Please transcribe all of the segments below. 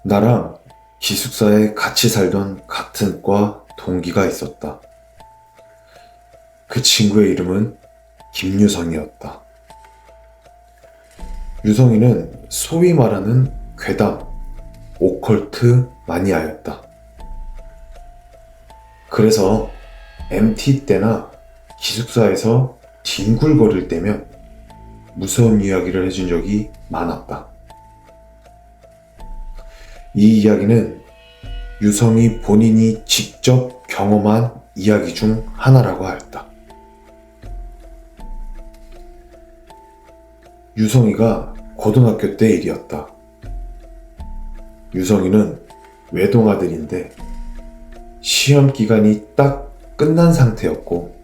나랑 기숙사에 같이 살던 같은 과 동기가 있었다. 그 친구의 이름은 김유성이었다. 유성이는 소위 말하는 괴담, 오컬트 마니아였다. 그래서 MT 때나 기숙사에서 뒹굴거릴 때면 무서운 이야기를 해준 적이 많았다. 이 이야기는 유성이 본인이 직접 경험한 이야기 중 하나라고 하였다. 유성이가 고등학교 때 일이었다. 유성이는 외동아들인데 시험 기간이 딱 끝난 상태였고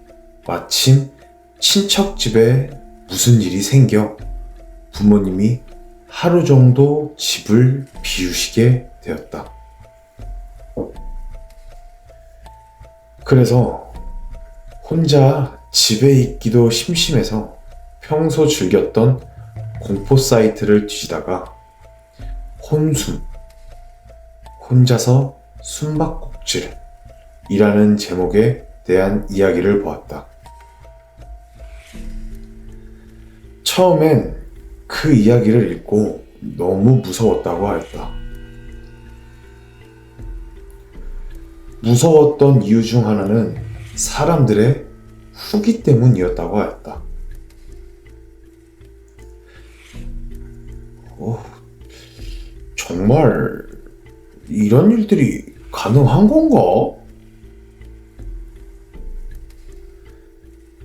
마침 친척 집에 무슨 일이 생겨 부모님이 하루 정도 집을 비우시게 되었다. 그래서 혼자 집에 있기도 심심해서 평소 즐겼던 공포 사이트를 뒤지다가 혼숨, 혼자서 숨바꼭질이라는 제목에 대한 이야기를 보았다. 처음엔 그 이야기를 읽고 너무 무서웠다고 하였다. 무서웠던 이유 중 하나는 사람들의 후기 때문이었다고 하였다. 정말 이런 일들이 가능한 건가?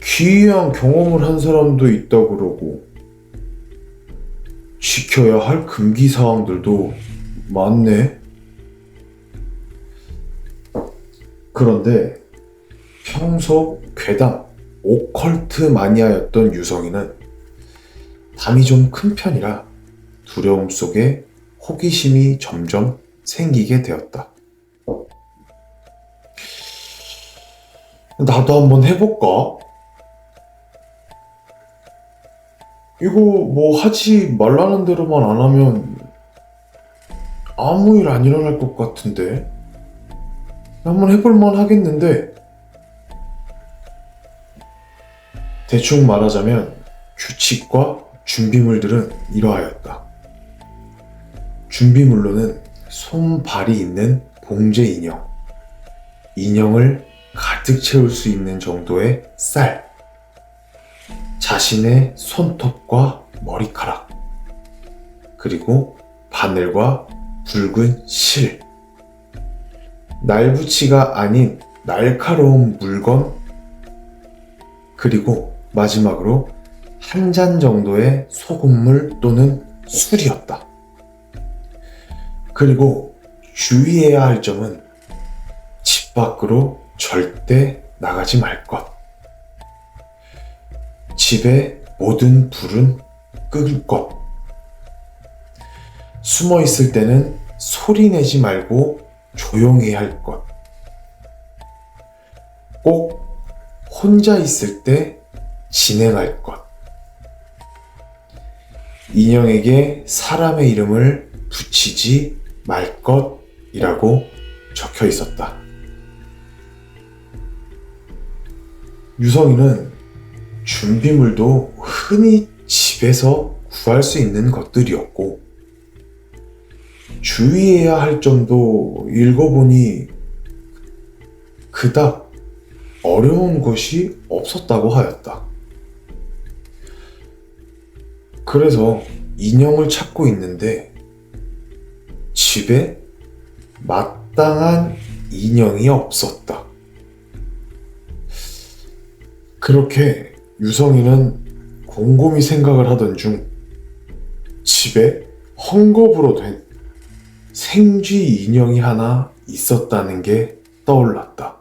기이한 경험을 한 사람도 있다 그러고 지켜야 할 금기 사항들도 많네. 그런데 평소 괴담, 오컬트 마니아였던 유성이는 담이 좀 큰 편이라 두려움 속에 호기심이 점점 생기게 되었다. 나도 한번 해볼까? 이거 뭐 하지 말라는 대로만 안 하면 아무 일 안 일어날 것 같은데? 한번 해볼만 하겠는데? 대충 말하자면 규칙과 준비물들은 이러하였다. 준비물로는 손발이 있는 봉제 인형, 인형을 가득 채울 수 있는 정도의 쌀, 자신의 손톱과 머리카락, 그리고 바늘과 붉은 실, 날붙이가 아닌 날카로운 물건, 그리고 마지막으로 한 잔 정도의 소금물 또는 술이었다. 그리고 주의해야 할 점은 집 밖으로 절대 나가지 말 것. 집의 모든 불은 끄을 것. 숨어 있을 때는 소리 내지 말고 조용히 할 것. 꼭 혼자 있을 때 진행할 것. 인형에게 사람의 이름을 붙이지 말 것이라고 적혀 있었다. 유성이는 준비물도 흔히 집에서 구할 수 있는 것들이었고 주의해야 할 점도 읽어보니 그닥 어려운 것이 없었다고 하였다. 그래서 인형을 찾고 있는데 집에 마땅한 인형이 없었다. 그렇게 유성이는 곰곰이 생각을 하던 중 집에 헝겊으로 된 생쥐 인형이 하나 있었다는 게 떠올랐다.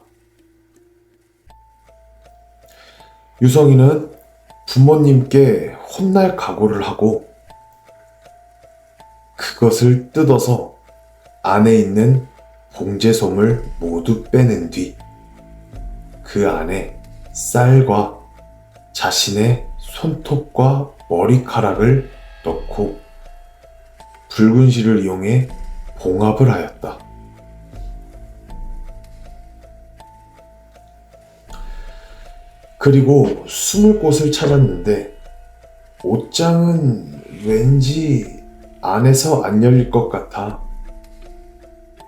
유성이는 부모님께 혼날 각오를 하고 그것을 뜯어서 안에 있는 봉제솜을 모두 빼낸 뒤 그 안에 쌀과 자신의 손톱과 머리카락을 넣고 붉은 실을 이용해 봉합을 하였다. 그리고 숨을 곳을 찾았는데 옷장은 왠지 안에서 안 열릴 것 같아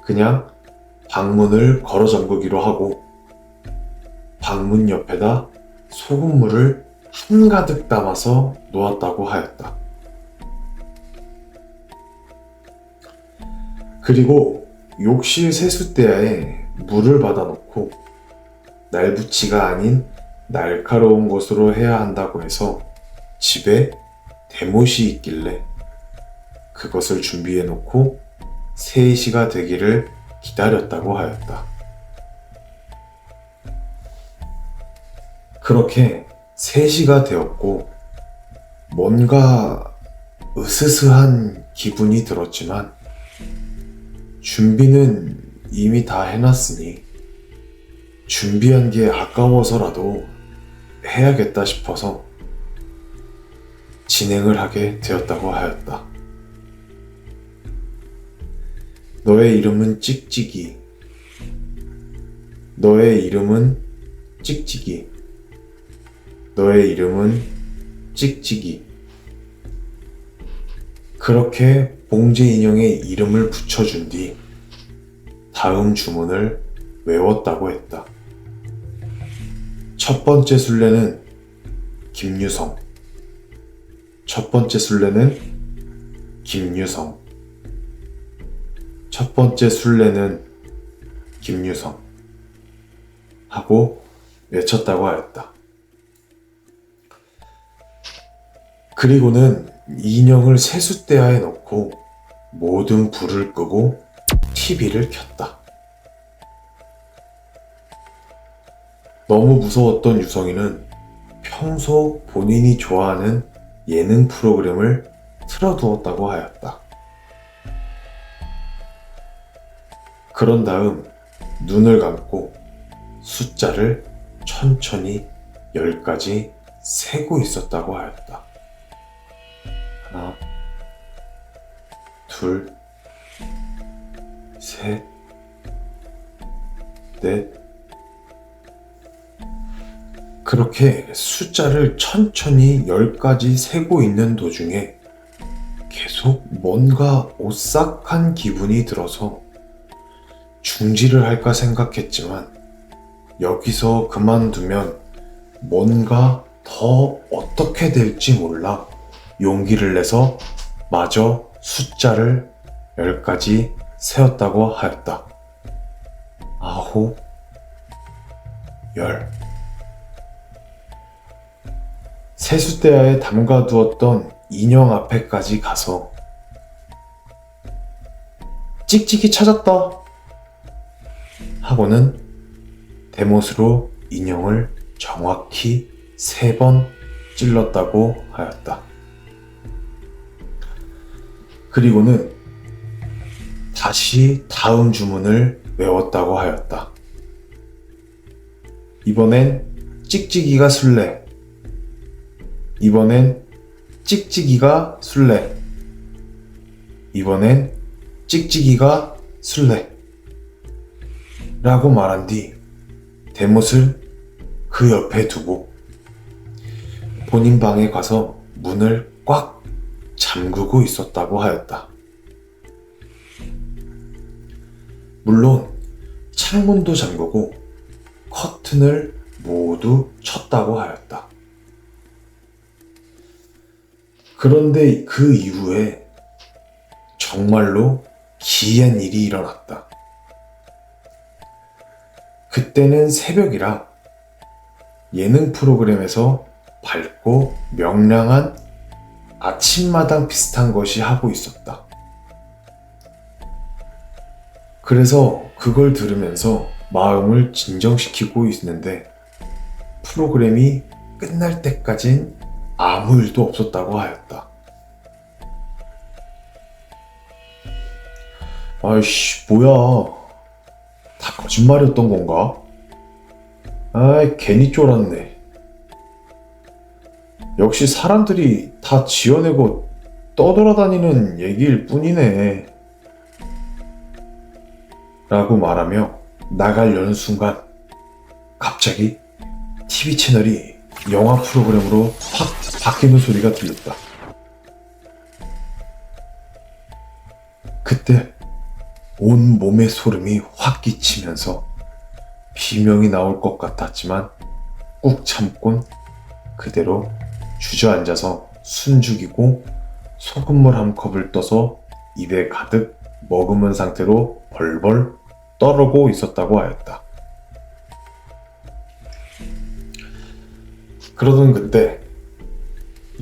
그냥 방문을 걸어 잠그기로 하고 방문 옆에다 소금물을 한가득 담아서 놓았다고 하였다. 그리고 욕실 세숫대야에 물을 받아놓고 날붙이가 아닌 날카로운 것으로 해야 한다고 해서 집에 대못이 있길래 그것을 준비해 놓고 3시가 되기를 기다렸다고 하였다. 그렇게 3시가 되었고 뭔가 으스스한 기분이 들었지만 준비는 이미 다 해놨으니 준비한 게 아까워서라도 해야겠다 싶어서 진행을 하게 되었다고 하였다. 너의 이름은 찍찍이. 너의 이름은 찍찍이. 너의 이름은 찍찍이. 그렇게 봉제 인형의 이름을 붙여준 뒤 다음 주문을 외웠다고 했다. 첫 번째 술래는 김유성. 첫 번째 술래는 김유성. 첫 번째 술래는 김유성 하고 외쳤다고 하였다. 그리고는 인형을 세숫대야에 넣고 모든 불을 끄고 TV를 켰다. 너무 무서웠던 유성이는 평소 본인이 좋아하는 예능 프로그램을 틀어두었다고 하였다. 그런 다음 눈을 감고 숫자를 천천히 10가지 세고 있었다고 하였다. 하나, 둘, 셋, 넷. 그렇게 숫자를 천천히 10가지 세고 있는 도중에 계속 뭔가 오싹한 기분이 들어서 중지를 할까 생각했지만 여기서 그만두면 뭔가 더 어떻게 될지 몰라 용기를 내서 마저 숫자를 10가지 세었다고 하였다. 9, 10. 세숫대야에 담가두었던 인형 앞에까지 가서 찍찍이 찾았다 하고는 대못으로 인형을 정확히 3번 찔렀다고 하였다. 그리고는 다시 다음 주문을 외웠다고 하였다. 이번엔 찍찍이가 술래. 이번엔 찍찍이가 술래. 이번엔 찍찍이가 술래. 라고 말한 뒤 대못을 그 옆에 두고 본인 방에 가서 문을 꽉 잠그고 있었다고 하였다. 물론 창문도 잠그고 커튼을 모두 쳤다고 하였다. 그런데 그 이후에 정말로 기이한 일이 일어났다. 그때는 새벽이라 예능 프로그램에서 밝고 명랑한 아침마당 비슷한 것이 하고 있었다. 그래서 그걸 들으면서 마음을 진정시키고 있는데 프로그램이 끝날 때까진 아무 일도 없었다고 하였다. 아이씨, 뭐야. 다 거짓말이었던 건가? 아이, 괜히 쫄았네. 역시 사람들이 다 지어내고 떠돌아다니는 얘기일 뿐이네. 라고 말하며 나가려는 순간 갑자기 TV 채널이 영화 프로그램으로 확 바뀌는 소리가 들렸다. 그때 온 몸에 소름이 확 끼치면서 비명이 나올 것 같았지만 꾹 참곤 그대로 주저앉아서 숨죽이고 소금물 한 컵을 떠서 입에 가득 머금은 상태로 벌벌 떠르고 있었다고 하였다. 그러던 그때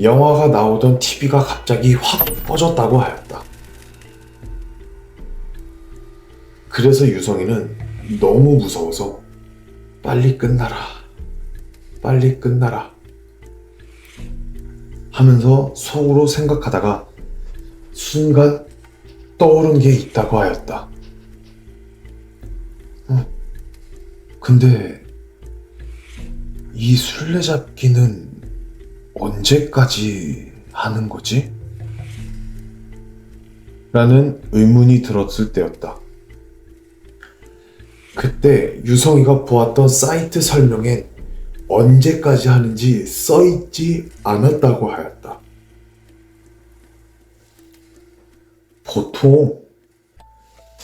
영화가 나오던 TV가 갑자기 확 꺼졌다고 하였다. 그래서 유성이는 너무 무서워서 빨리 끝나라, 빨리 끝나라 하면서 속으로 생각하다가 순간 떠오른 게 있다고 하였다. 근데 이 술래잡기는 언제까지 하는 거지? 라는 의문이 들었을 때였다. 그때 유성이가 보았던 사이트 설명엔 언제까지 하는지 써있지 않았다고 하였다. 보통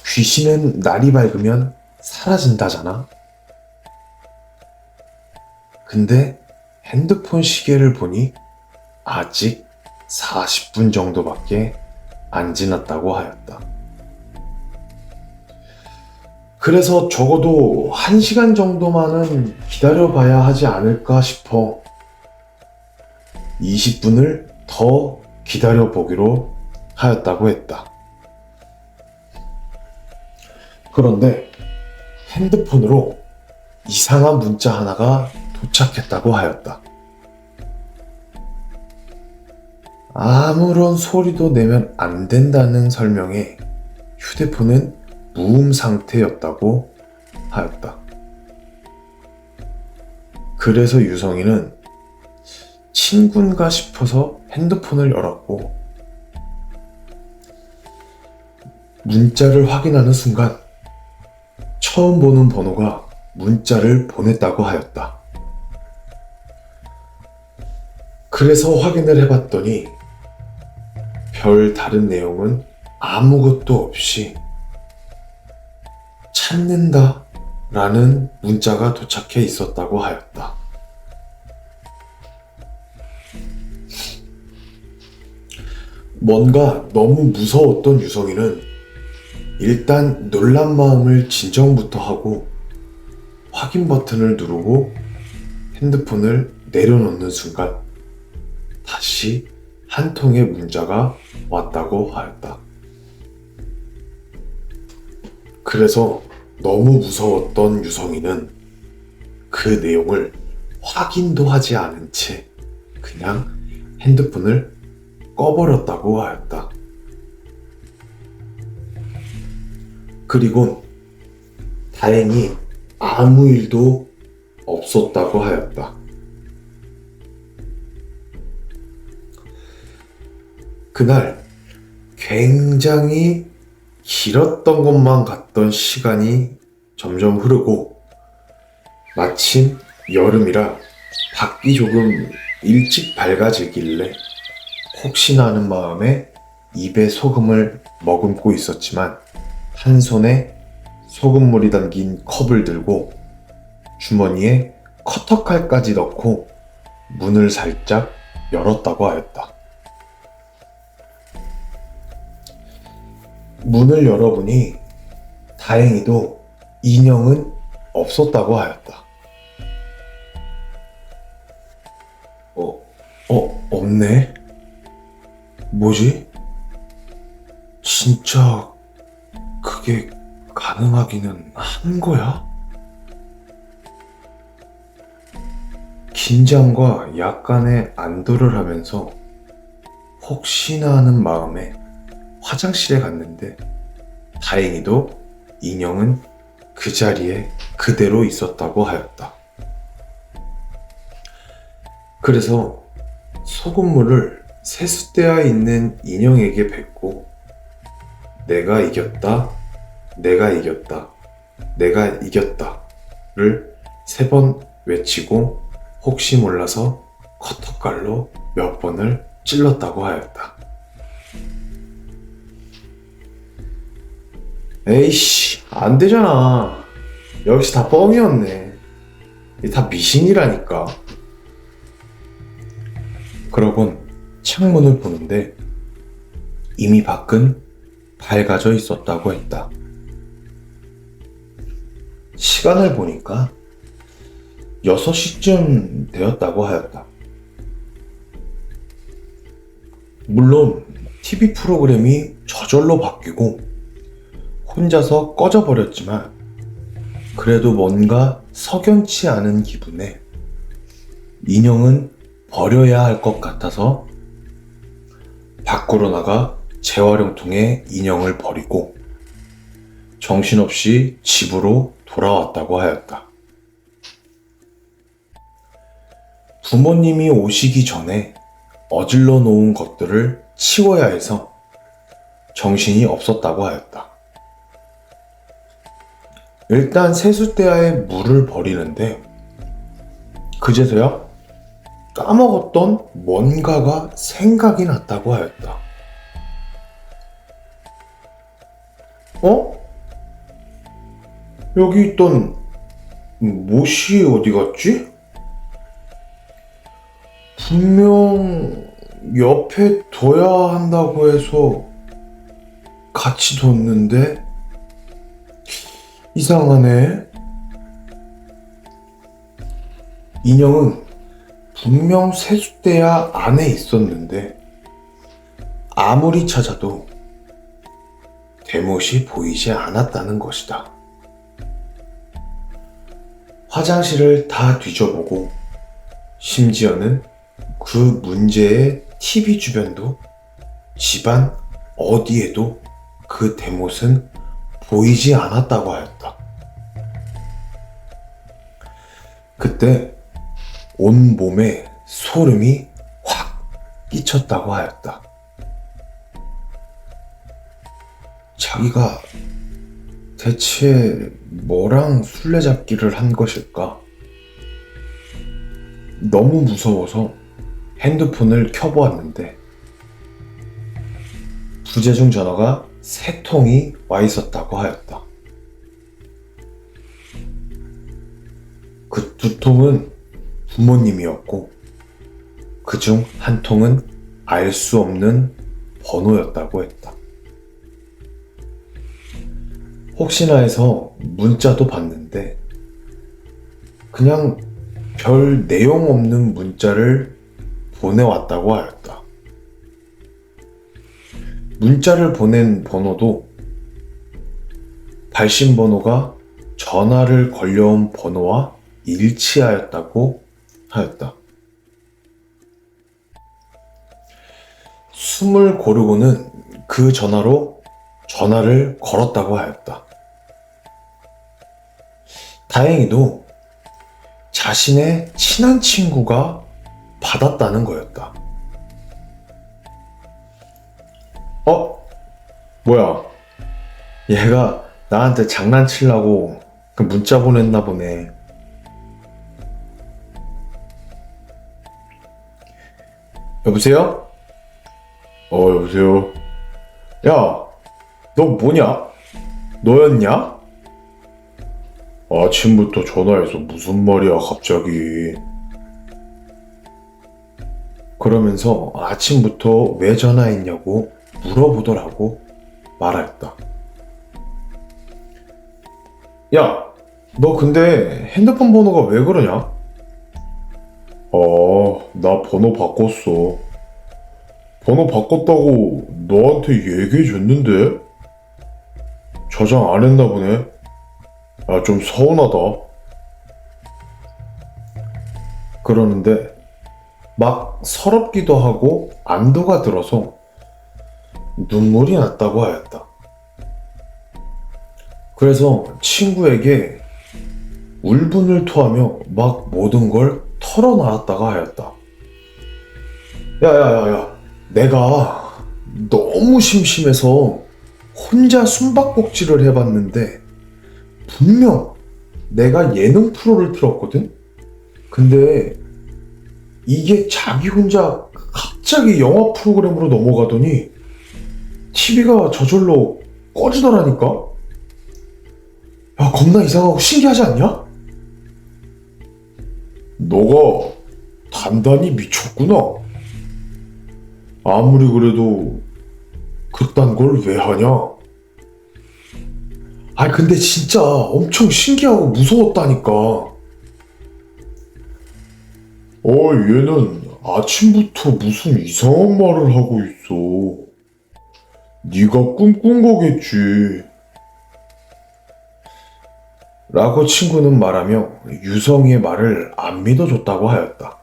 귀신은 날이 밝으면 사라진다잖아. 근데 핸드폰 시계를 보니 아직 40분 정도밖에 안 지났다고 하였다. 그래서 적어도 1시간 정도만은 기다려봐야 하지 않을까 싶어 20분을 더 기다려보기로 하였다고 했다. 그런데 핸드폰으로 이상한 문자 하나가 도착했다고 하였다. 아무런 소리도 내면 안 된다는 설명에 휴대폰은 무음 상태였다고 하였다. 그래서 유성이는 친구인가 싶어서 핸드폰을 열었고 문자를 확인하는 순간 처음 보는 번호가 문자를 보냈다고 하였다. 그래서 확인을 해봤더니 별 다른 내용은 아무것도 없이 찾는다 라는 문자가 도착해 있었다고 하였다. 뭔가 너무 무서웠던 유성이는 일단 놀란 마음을 진정부터 하고 확인 버튼을 누르고 핸드폰을 내려놓는 순간 다시 한 통의 문자가 왔다고 하였다. 그래서 너무 무서웠던 유성이는 그 내용을 확인도 하지 않은 채 그냥 핸드폰을 꺼버렸다고 하였다. 그리곤 다행히 아무 일도 없었다고 하였다. 그날 굉장히 길었던 것만 같던 시간이 점점 흐르고 마침 여름이라 밖이 조금 일찍 밝아지길래 혹시나 하는 마음에 입에 소금을 머금고 있었지만 한 손에 소금물이 담긴 컵을 들고 주머니에 커터칼까지 넣고 문을 살짝 열었다고 하였다. 문을 열어보니 다행히도 인형은 없었다고 하였다. 없네? 뭐지? 진짜 그게 가능하기는 한 거야? 긴장과 약간의 안도를 하면서 혹시나 하는 마음에 화장실에 갔는데 다행히도 인형은 그 자리에 그대로 있었다고 하였다. 그래서 소금물을 세숫대야 있는 인형에게 뱉고 내가 이겼다, 내가 이겼다 내가 이겼다를 3번 외치고 혹시 몰라서 커터칼로 몇 번을 찔렀다고 하였다. 에이씨, 안 되잖아. 역시 다 뻥이었네. 이게 다 미신이라니까. 그러곤 창문을 보는데 이미 밖은 밝아져 있었다고 했다. 시간을 보니까 6시쯤 되었다고 하였다. 물론 TV 프로그램이 저절로 바뀌고 혼자서 꺼져버렸지만 그래도 뭔가 석연치 않은 기분에 인형은 버려야 할 것 같아서 밖으로 나가 재활용통에 인형을 버리고 정신없이 집으로 돌아왔다고 하였다. 부모님이 오시기 전에 어질러 놓은 것들을 치워야 해서 정신이 없었다고 하였다. 일단 세숫대야에 물을 버리는데 그제서야 까먹었던 뭔가가 생각이 났다고 하였다. 여기 있던 못이 어디 갔지? 분명 옆에 둬야 한다고 해서 같이 뒀는데 이상하네. 인형은 분명 세숫대야 안에 있었는데 아무리 찾아도 대못이 보이지 않았다는 것이다. 화장실을 다 뒤져보고 심지어는 그 문제의 TV 주변도 집안 어디에도 그 대못은 보이지 않았다고 하였다. 그때 온 몸에 소름이 확 끼쳤다고 하였다. 자기가 대체 뭐랑 술래잡기를 한 것일까? 너무 무서워서 핸드폰을 켜보았는데 부재중 전화가 3통이 와 있었다고 하였다. 그 2통은 부모님이었고 그중 1통은 알 수 없는 번호였다고 했다. 혹시나 해서 문자도 봤는데 그냥 별 내용 없는 문자를 보내왔다고 하였다. 문자를 보낸 번호도 발신 번호가 전화를 걸려온 번호와 일치하였다고 하였다. 숨을 고르고는 그 전화로 전화를 걸었다고 하였다. 다행히도 자신의 친한 친구가 받았다는 거였다. 뭐야? 얘가 나한테 장난치려고 그 문자 보냈나 보네. 여보세요? 여보세요? 야, 너 뭐냐? 너였냐? 아침부터 전화해서 무슨 말이야, 갑자기. 그러면서 아침부터 왜 전화했냐고 물어보더라고 말하였다. 야, 너 근데 핸드폰 번호가 왜 그러냐? 나 번호 바꿨어. 번호 바꿨다고 너한테 얘기해줬는데? 저장 안 했나 보네. 좀 서운하다. 그러는데 막 서럽기도 하고 안도가 들어서 눈물이 났다고 하였다. 그래서 친구에게 울분을 토하며 막 모든 걸 털어놔았다가 하였다. 야, 내가 너무 심심해서 혼자 숨바꼭질을 해봤는데 분명 내가 예능 프로를 틀었거든? 근데 이게 자기 혼자 갑자기 영화 프로그램으로 넘어가더니 TV가 저절로 꺼지더라니까? 야, 겁나 이상하고 신기하지 않냐? 너가 단단히 미쳤구나. 아무리 그래도 그딴 걸 왜 하냐? 아니 근데 진짜 엄청 신기하고 무서웠다니까. 얘는 아침부터 무슨 이상한 말을 하고 있어. 네가 꿈꾼 거겠지. 라고 친구는 말하며 유성이의 말을 안 믿어줬다고 하였다.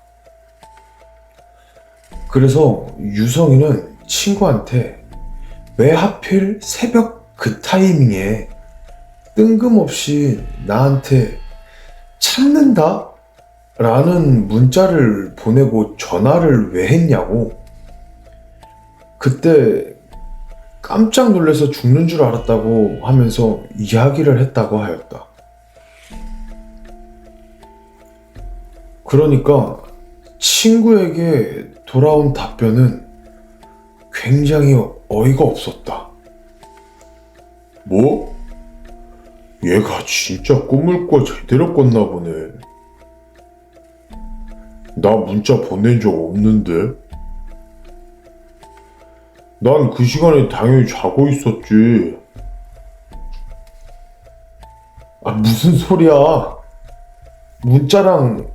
그래서 유성이는 친구한테 왜 하필 새벽 그 타이밍에 뜬금없이 나한테 찾는다? 라는 문자를 보내고 전화를 왜 했냐고. 그때 깜짝 놀라서 죽는 줄 알았다고 하면서 이야기를 했다고 하였다. 그러니까 친구에게 돌아온 답변은 굉장히 어이가 없었다. 뭐? 얘가 진짜 꿈을 꿔 제대로 꿨나 보네. 나 문자 보낸 적 없는데? 난 그 시간에 당연히 자고 있었지. 아, 무슨 소리야. 문자랑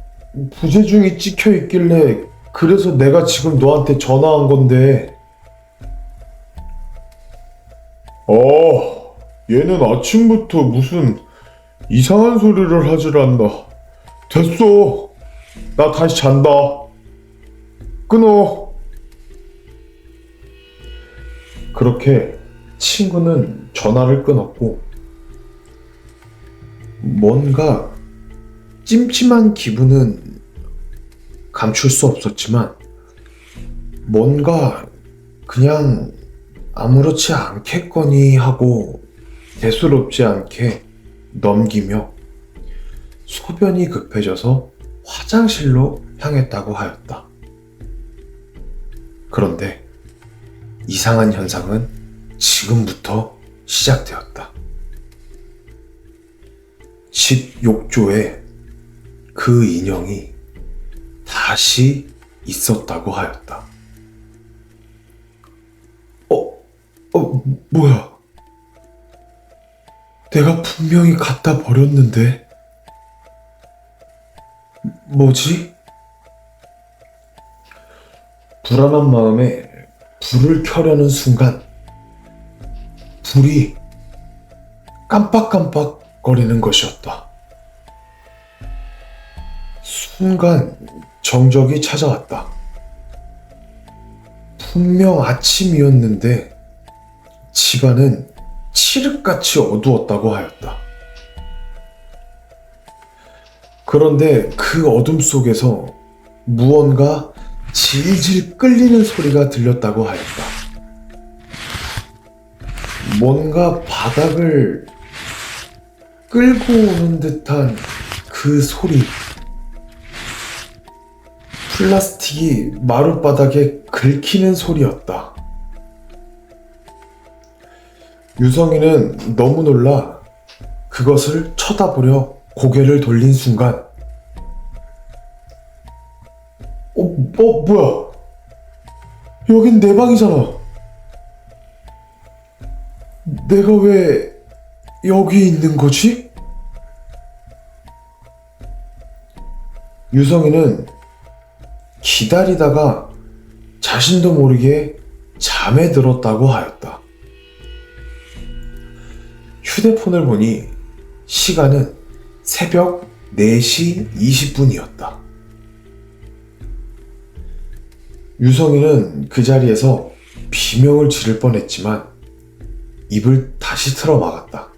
부재중이 찍혀 있길래 그래서 내가 지금 너한테 전화한 건데. 얘는 아침부터 무슨 이상한 소리를 하질 않나. 됐어. 나 다시 잔다. 끊어. 그렇게 친구는 전화를 끊었고 뭔가 찜찜한 기분은 감출 수 없었지만 뭔가 그냥 아무렇지 않겠거니 하고 대수롭지 않게 넘기며 소변이 급해져서 화장실로 향했다고 하였다. 그런데 이상한 현상은 지금부터 시작되었다. 집 욕조에 그 인형이 다시 있었다고 하였다. 뭐야? 내가 분명히 갖다 버렸는데? 뭐지? 불안한 마음에 불을 켜려는 순간 불이 깜빡깜빡거리는 것이었다. 순간 정적이 찾아왔다. 분명 아침이었는데 집안은 칠흑같이 어두웠다고 하였다. 그런데 그 어둠 속에서 무언가 질질 끌리는 소리가 들렸다고 하였다. 뭔가 바닥을 끌고 오는 듯한 그 소리. 플라스틱이 마룻바닥에 긁히는 소리였다. 유성이는 너무 놀라 그것을 쳐다보려 고개를 돌린 순간 뭐야? 여긴 내 방이잖아. 내가 왜 여기 있는 거지? 유성이는 기다리다가 자신도 모르게 잠에 들었다고 하였다. 휴대폰을 보니 시간은 새벽 4시 20분이었다. 유성이는 그 자리에서 비명을 지를 뻔했지만 입을 다시 틀어 막았다.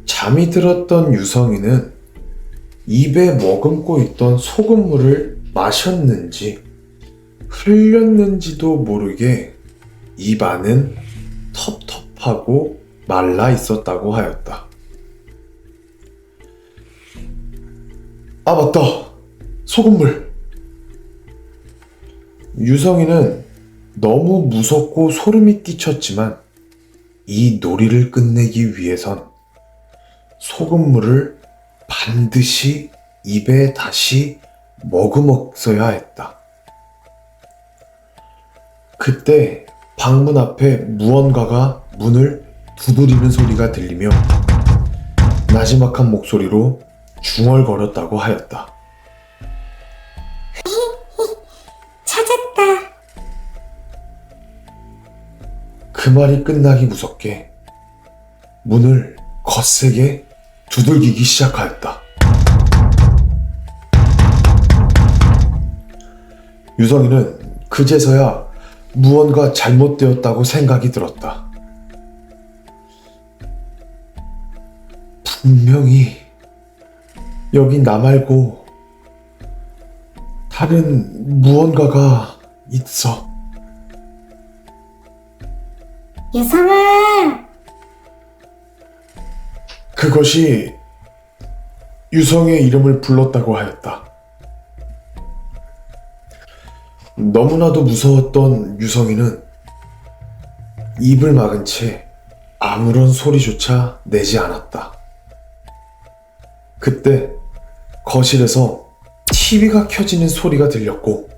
잠이 들었던 유성이는 입에 머금고 있던 소금물을 마셨는지 흘렸는지도 모르게 입 안은 텁텁하고 말라 있었다고 하였다. 아, 맞다. 소금물. 유성이는 너무 무섭고 소름이 끼쳤지만 이 놀이를 끝내기 위해선 소금물을 반드시 입에 다시 머금었어야 했다. 그때 방문 앞에 무언가가 문을 두드리는 소리가 들리며 나지막한 목소리로 중얼거렸다고 하였다. 찾았다. 그 말이 끝나기 무섭게 문을 거세게 두들기기 시작하였다. 유성이는 그제서야 무언가 잘못되었다고 생각이 들었다. 분명히 여기 나 말고 다른 무언가가 있어. 유성아, 그것이 유성의 이름을 불렀다고 하였다. 너무나도 무서웠던 유성이는 입을 막은 채 아무런 소리조차 내지 않았다. 그때 거실에서 TV가 켜지는 소리가 들렸고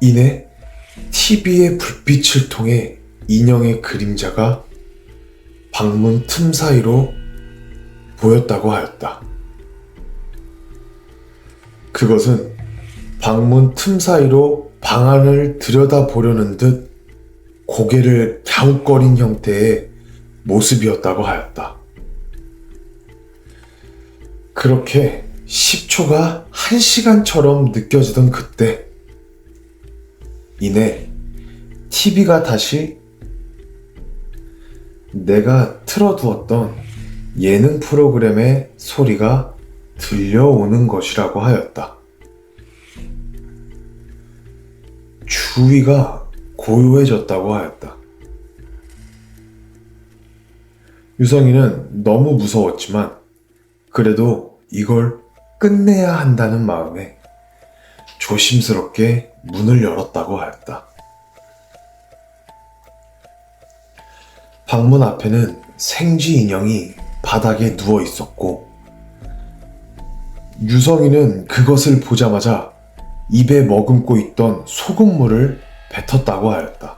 이내 TV의 불빛을 통해 인형의 그림자가 방문 틈 사이로 보였다고 하였다. 그것은 방문 틈 사이로 방 안을 들여다보려는 듯 고개를 갸웃거린 형태의 모습이었다고 하였다. 그렇게 10초가 1시간처럼 느껴지던 그때 이내 TV가 다시 내가 틀어두었던 예능 프로그램의 소리가 들려오는 것이라고 하였다. 주위가 고요해졌다고 하였다. 유성이는 너무 무서웠지만 그래도 이걸 끝내야 한다는 마음에 조심스럽게 문을 열었다고 하였다. 방문 앞에는 생쥐 인형이 바닥에 누워 있었고 유성이는 그것을 보자마자 입에 머금고 있던 소금물을 뱉었다고 하였다.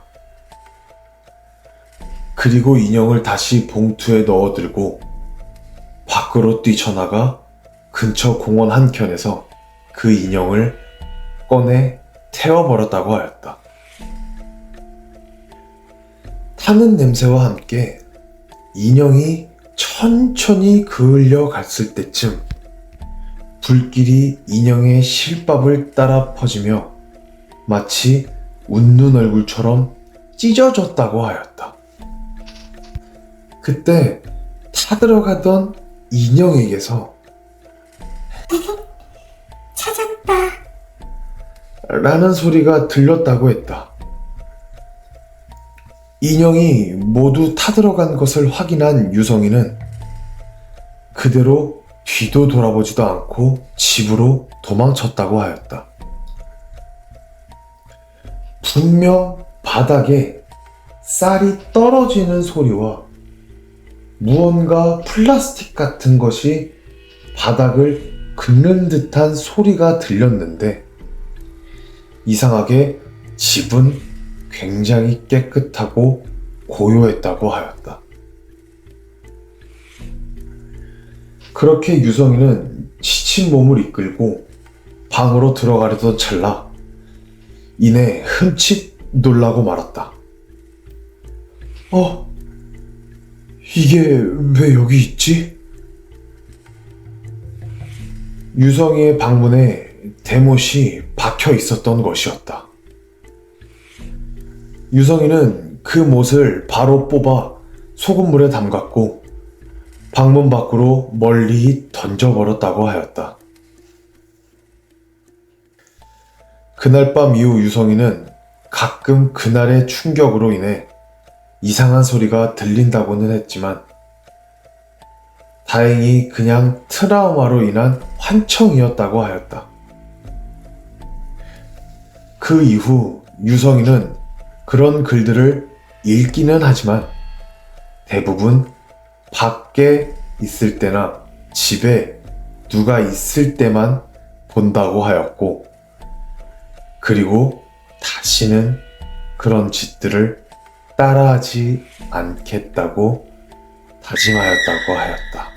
그리고 인형을 다시 봉투에 넣어들고 밖으로 뛰쳐나가 근처 공원 한켠에서 그 인형을 꺼내 태워버렸다고 하였다. 타는 냄새와 함께 인형이 천천히 그을려 갔을 때쯤 불길이 인형의 실밥을 따라 퍼지며 마치 웃는 얼굴처럼 찢어졌다고 하였다. 그때 타들어가던 인형에게서 찾았다. 라는 소리가 들렸다고 했다. 인형이 모두 타들어간 것을 확인한 유성이는 그대로 뒤도 돌아보지도 않고 집으로 도망쳤다고 하였다. 분명 바닥에 쌀이 떨어지는 소리와 무언가 플라스틱 같은 것이 바닥을 긁는 듯한 소리가 들렸는데 이상하게 집은 굉장히 깨끗하고 고요했다고 하였다. 그렇게 유성이는 지친 몸을 이끌고 방으로 들어가려던 찰나 이내 흠칫 놀라고 말았다. 이게 왜 여기 있지? 유성이의 방문에 대못이 박혀 있었던 것이었다. 유성이는 그 못을 바로 뽑아 소금물에 담갔고 방문 밖으로 멀리 던져버렸다고 하였다. 그날 밤 이후 유성이는 가끔 그날의 충격으로 인해 이상한 소리가 들린다고는 했지만 다행히 그냥 트라우마로 인한 환청이었다고 하였다. 그 이후 유성이는 그런 글들을 읽기는 하지만 대부분 밖에 있을 때나 집에 누가 있을 때만 본다고 하였고, 그리고 다시는 그런 짓들을 따라하지 않겠다고 다짐하였다고 하였다.